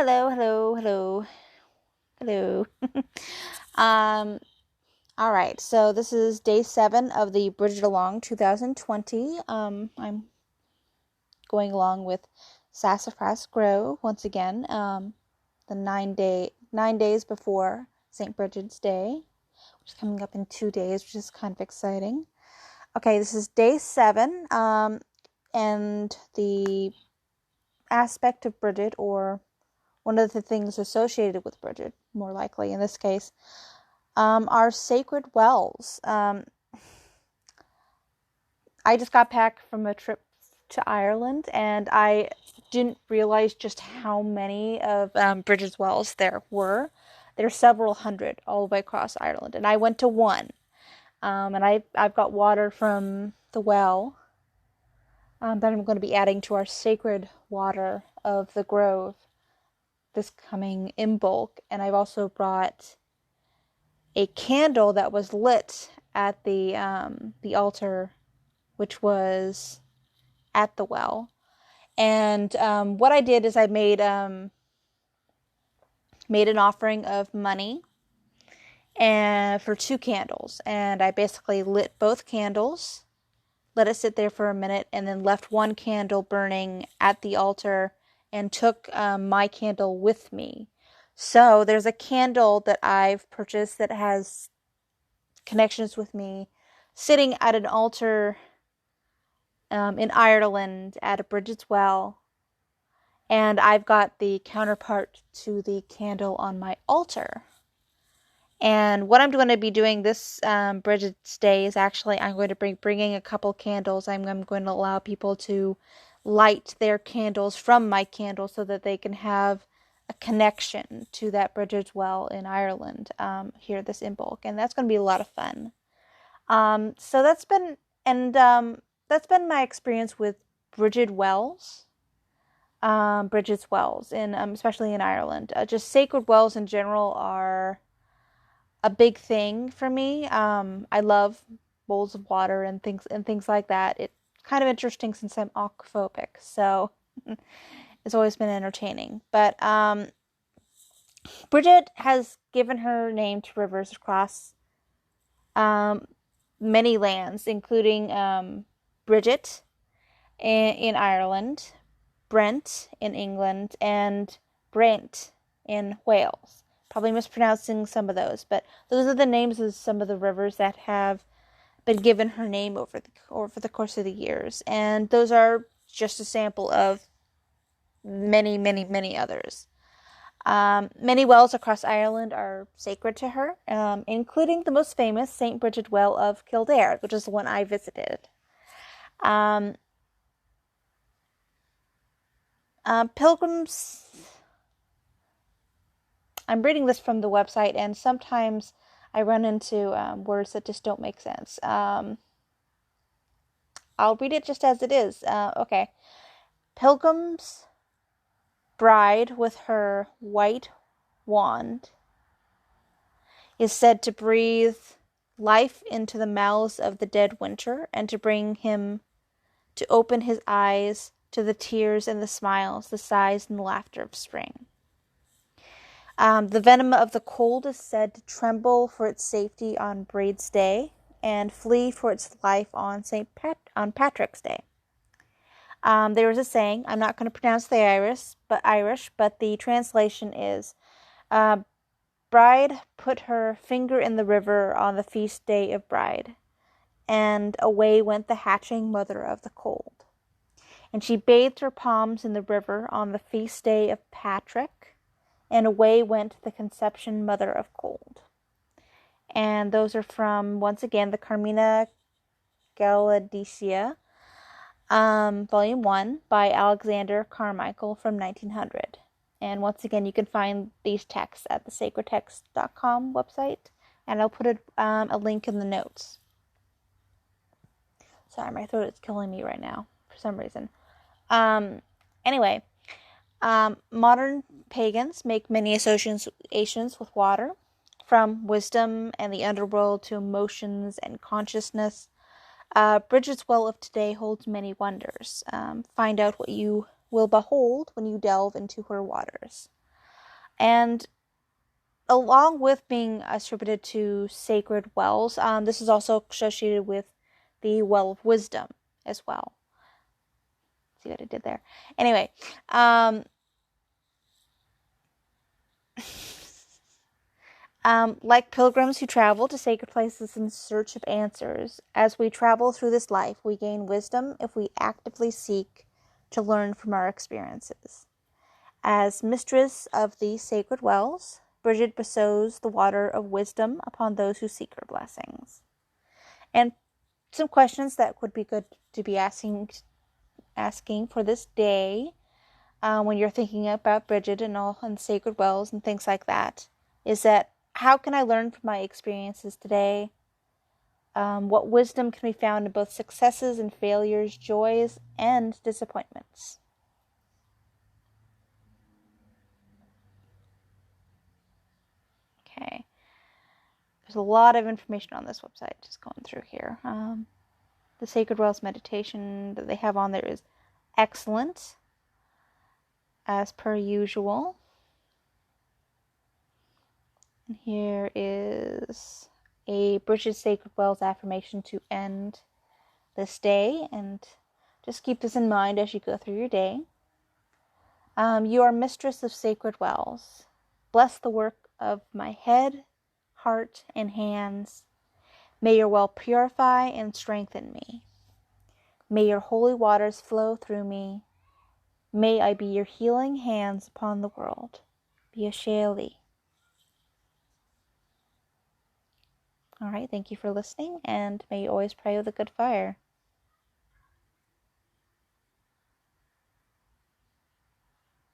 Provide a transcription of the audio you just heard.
Hello. Um, all right, so this is day 7 of the Brighid Along 2020. I'm going along with Sassafras Grove once again. The 9 days before St. Brigid's Day, which is coming up in 2 days, which is kind of exciting. Okay, this is day 7, and the aspect of Brighid, or one of the things associated with Brighid, more likely in this case, are sacred wells. I just got back from a trip to Ireland, and I didn't realize just how many of Brigid's wells there were. There are several hundred all the way across Ireland, and I went to one. And I've got water from the well that I'm going to be adding to our sacred water of the grove this coming in bulk. And I've also brought a candle that was lit at the altar, which was at the well. And what I did is I made an offering of money and for 2 candles, and I basically lit both candles, let it sit there for a minute, and then left one candle burning at the altar and took my candle with me. So there's a candle that I've purchased that has connections with me sitting at an altar in Ireland at a Brigid's Well, and I've got the counterpart to the candle on my altar. And what I'm going to be doing this Brigid's Day is actually I'm going to bringing a couple candles. I'm going to allow people to light their candles from my candle so that they can have a connection to that Brigid's Well in Ireland here this in bulk, and that's going to be a lot of fun. So that's been my experience with Brigid wells, Brigid's wells, in especially in Ireland. Just sacred wells in general are a big thing for me. I love bowls of water and things like that. It's kind of interesting since I'm aquaphobic, so it's always been entertaining. But Brigid has given her name to rivers across many lands, including Bridget in Ireland, Brent in England, and Brent in Wales. Probably mispronouncing some of those, but those are the names of some of the rivers that have been given her name over the course of the years. And those are just a sample of many, many, many others. Many wells across Ireland are sacred to her, including the most famous St. Brigid Well of Kildare, which is the one I visited. Pilgrims, I'm reading this from the website, and sometimes I run into words that just don't make sense. I'll read it just as it is. Okay. Pilgrim's bride with her white wand is said to breathe life into the mouths of the dead winter and to bring him to open his eyes to the tears and the smiles, the sighs and the laughter of spring. The venom of the cold is said to tremble for its safety on Brighid's Day and flee for its life on on Patrick's Day. There is a saying, I'm not going to pronounce the Irish, but the translation is, Bride put her finger in the river on the feast day of Bride, and away went the hatching mother of the cold. And she bathed her palms in the river on the feast day of Patrick, and away went the conception mother of cold. And those are from, once again, the Carmina Gallicia, Volume 1 by Alexander Carmichael from 1900. And once again, you can find these texts at the sacredtext.com website, and I'll put a link in the notes. Sorry, my throat is killing me right now for some reason. Anyway, modern pagans make many associations with water, from wisdom and the underworld to emotions and consciousness. Brigid's Well of today holds many wonders. Find out what you will behold when you delve into her waters. And along with being attributed to sacred wells, this is also associated with the well of wisdom as well. See what I did there? Anyway, like pilgrims who travel to sacred places in search of answers, as we travel through this life, we gain wisdom if we actively seek to learn from our experiences. As mistress of these sacred wells, Brighid bestows the water of wisdom upon those who seek her blessings. And some questions that would be good to be asking for this day, when you're thinking about Brighid and sacred wells and things like that, is that how can I learn from my experiences today? What wisdom can be found in both successes and failures, joys and disappointments? Okay. There's a lot of information on this website, just going through here. The Sacred Wells meditation that they have on there is excellent, as per usual. And here is a Brighid Sacred Wells affirmation to end this day, and just keep this in mind as you go through your day. You are mistress of sacred wells. Bless the work of my head, heart, and hands. May your well purify and strengthen me. May your holy waters flow through me. May I be your healing hands upon the world. Be a Shaili. All right, thank you for listening, and may you always pray with a good fire.